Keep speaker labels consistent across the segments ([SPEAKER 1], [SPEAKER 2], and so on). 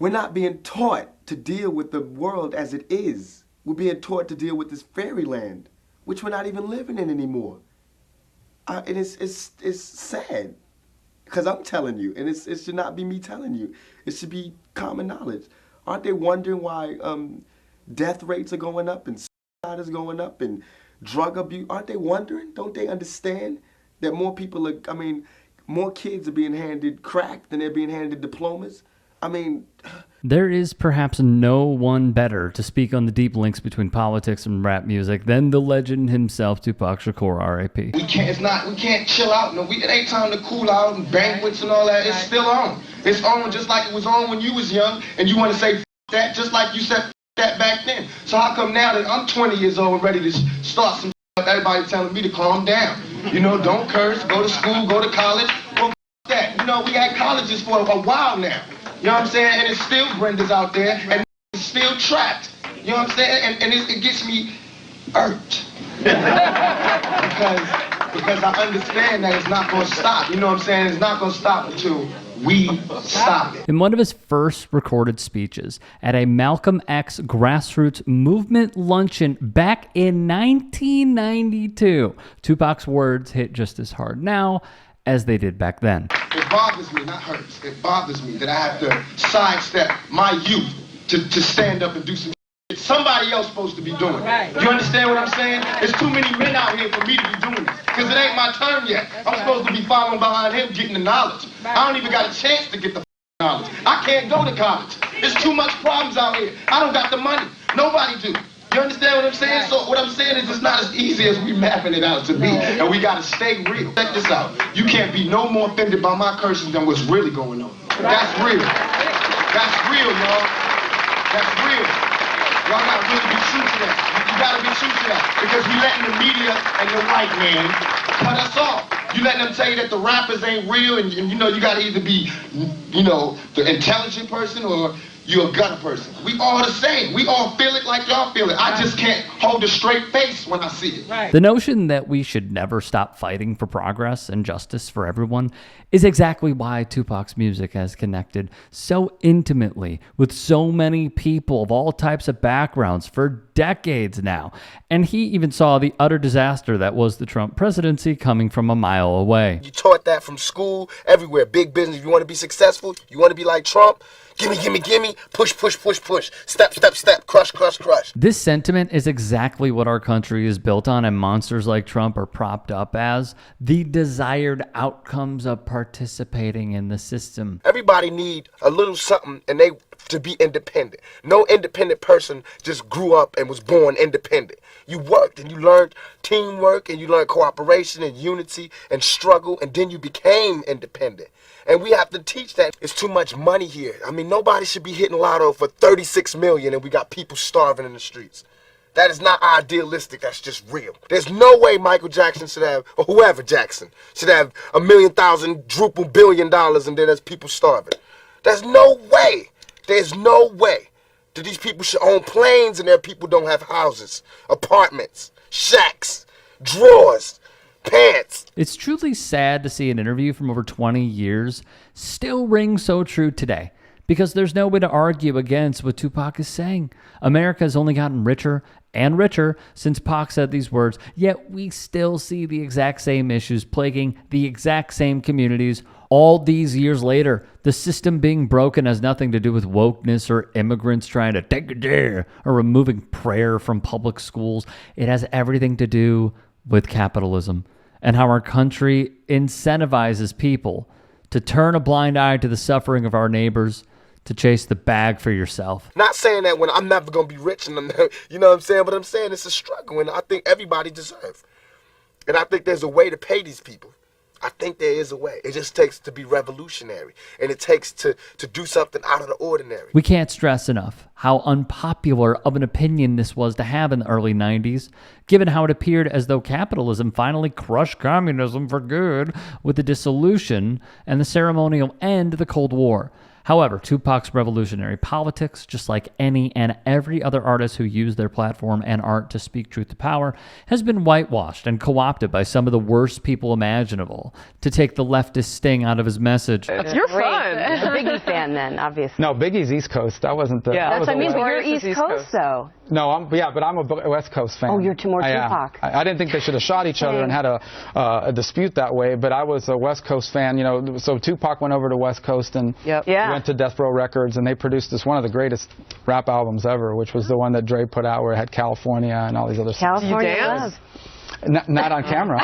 [SPEAKER 1] we're not being taught to deal with the world as it is. We're being taught to deal with this fairyland, which we're not even living in anymore. And it's sad, because I'm telling you, and it should not be me telling you. It should be common knowledge. Aren't they wondering why death rates are going up and suicide is going up and drug abuse? Aren't they wondering? Don't they understand that more people are, more kids are being handed crack than they're being handed diplomas?
[SPEAKER 2] There is perhaps no one better to speak on the deep links between politics and rap music than the legend himself, Tupac Shakur, R.I.P.
[SPEAKER 3] We can't chill out. No, it ain't time to cool out and banquets and all that. It's still on. It's on just like it was on when you was young, and you want to say that just like you said that back then. So how come now that I'm 20 years old and ready to start some everybody telling me to calm down? Don't curse, go to school, go to college. Well, that. We had colleges for a while now. You know what I'm saying? And it's still Brenda's out there, and it's still trapped. You know what I'm saying? And it gets me irked. because I understand that it's not going to stop. You know what I'm saying? It's not going to stop until we stop it.
[SPEAKER 2] In one of his first recorded speeches at a Malcolm X grassroots movement luncheon back in 1992, Tupac's words hit just as hard now as they did back then.
[SPEAKER 3] It bothers me, not hurts. It bothers me that I have to sidestep my youth to stand up and do some shit somebody else supposed to be doing. Right. You understand what I'm saying? There's too many men out here for me to be doing this, because it ain't my turn yet. I'm supposed to be following behind him, getting the knowledge. I don't even got a chance to get the knowledge. I can't go to college. There's too much problems out here. I don't got the money. Nobody do. You understand what I'm saying? So what I'm saying is it's not as easy as we mapping it out to be. And we got to stay real. Check this out. You can't be no more offended by my curses than what's really going on. That's real. That's real, y'all. That's real. Y'all got to really be true to that. You got to be true to that. Because we letting the media and the white man cut us off. You letting them tell you that the rappers ain't real, and you got to either be, the intelligent person or you're a gutter person. We all the same. We all feel it like y'all feel it. I just can't hold a straight face when I see it.
[SPEAKER 2] Right. The notion that we should never stop fighting for progress and justice for everyone is exactly why Tupac's music has connected so intimately with so many people of all types of backgrounds for decades now. And he even saw the utter disaster that was the Trump presidency coming from a mile away.
[SPEAKER 3] You taught that from school, everywhere. Big business. If you want to be successful, you want to be like Trump, gimme, push, step, crush.
[SPEAKER 2] This sentiment is exactly what our country is built on, and monsters like Trump are propped up as the desired outcomes of participating in the system.
[SPEAKER 3] Everybody need a little something and they to be independent. No independent person just grew up and was born independent. You worked and you learned teamwork and you learned cooperation and unity and struggle, and then you became independent. And we have to teach that. It's too much money here. Nobody should be hitting lotto for 36 million and we got people starving in the streets. That is not idealistic, that's just real. There's no way Michael Jackson should have, or whoever Jackson, should have $1,000,000 billion and then there's people starving. There's no way. There's no way that these people should own planes and their people don't have houses, apartments, shacks, drawers, pants.
[SPEAKER 2] It's truly sad to see an interview from over 20 years still ring so true today, because there's no way to argue against what Tupac is saying. America has only gotten richer and richer since Pac said these words, yet we still see the exact same issues plaguing the exact same communities all these years later. The system being broken has nothing to do with wokeness or immigrants trying to take a dare or removing prayer from public schools. It has everything to do with capitalism and how our country incentivizes people to turn a blind eye to the suffering of our neighbors, to chase the bag for yourself.
[SPEAKER 3] Not saying that when I'm never going to be rich, and you know what I'm saying, but I'm saying it's a struggle, and I think everybody deserves. And I think there's a way to pay these people. I think there is a way. It just takes to be revolutionary, and it takes to do something out of the ordinary.
[SPEAKER 2] We can't stress enough how unpopular of an opinion this was to have in the early 90s, given how it appeared as though capitalism finally crushed communism for good with the dissolution and the ceremonial end of the Cold War. However, Tupac's revolutionary politics, just like any and every other artist who used their platform and art to speak truth to power, has been whitewashed and co-opted by some of the worst people imaginable to take the leftist sting out of his message.
[SPEAKER 4] You're fun.
[SPEAKER 5] A Biggie fan then, obviously.
[SPEAKER 6] No, Biggie's East Coast. I wasn't the.
[SPEAKER 4] Yeah.
[SPEAKER 5] That's what I mean, but you're
[SPEAKER 4] East
[SPEAKER 5] East
[SPEAKER 4] Coast.
[SPEAKER 5] Coast, though.
[SPEAKER 6] No, but I'm a West Coast fan.
[SPEAKER 5] Oh, you're more
[SPEAKER 6] Yeah.
[SPEAKER 5] Tupac.
[SPEAKER 6] I didn't think they should have shot each other and had a dispute that way, but I was a West Coast fan. You know, so Tupac went over to West Coast and went to Death Row Records, and they produced one of the greatest rap albums ever, which was the one that Dre put out where it had California and all these other
[SPEAKER 5] California
[SPEAKER 4] dance?
[SPEAKER 5] Love.
[SPEAKER 6] Not on camera.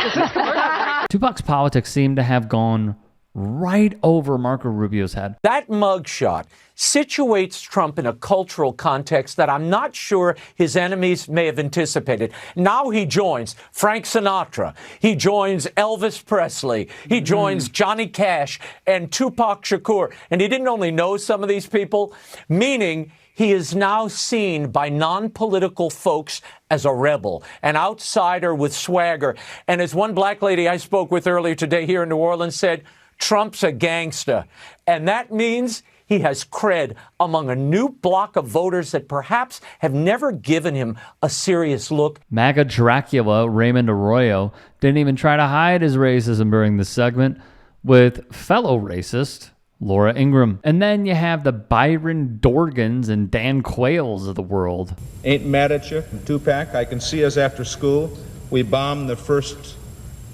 [SPEAKER 2] Tupac's politics seem to have gone right over Marco Rubio's head.
[SPEAKER 7] That mugshot situates Trump in a cultural context that I'm not sure his enemies may have anticipated. Now he joins Frank Sinatra. He joins Elvis Presley. He joins Johnny Cash and Tupac Shakur. And he didn't only know some of these people, meaning he is now seen by non-political folks as a rebel, an outsider with swagger. And as one black lady I spoke with earlier today here in New Orleans said, Trump's a gangster. And that means he has cred among a new block of voters that perhaps have never given him a serious look.
[SPEAKER 2] MAGA Dracula Raymond Arroyo didn't even try to hide his racism during this segment with fellow racist Laura Ingraham. And then you have the Byron Dorgans and Dan Quayles of the world.
[SPEAKER 8] Ain't mad at you, Tupac. I can see us after school. We bombed the first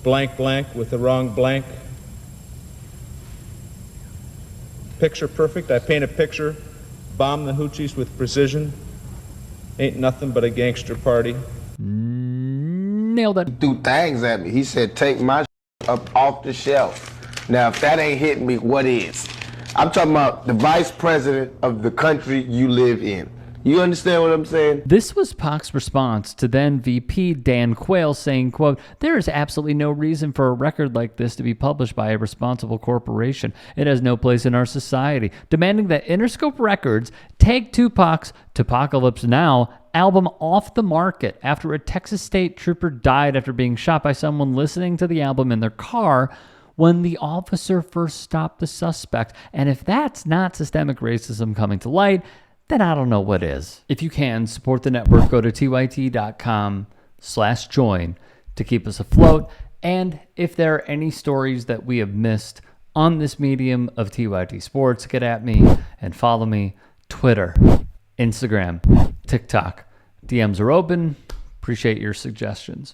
[SPEAKER 8] blank blank with the wrong blank. Picture perfect. I paint a picture. Bomb the hoochies with precision. Ain't nothing but a gangster party.
[SPEAKER 2] Nailed it.
[SPEAKER 9] Threw things at me. He said, take my up off the shelf. Now, if that ain't hitting me, what is? I'm talking about the vice president of the country you live in. You understand what I'm saying?
[SPEAKER 2] This was Pac's response to then VP Dan Quayle saying, quote, there is absolutely no reason for a record like this to be published by a responsible corporation. It has no place in our society. Demanding that Interscope Records take Tupac's Tupacalypse Now album off the market after a Texas state trooper died after being shot by someone listening to the album in their car when the officer first stopped the suspect. And if that's not systemic racism coming to light, then I don't know what is. If you can, support the network. Go to tyt.com/join to keep us afloat. And if there are any stories that we have missed on this medium of TYT Sports, get at me and follow me. Twitter, Instagram, TikTok. DMs are open. Appreciate your suggestions.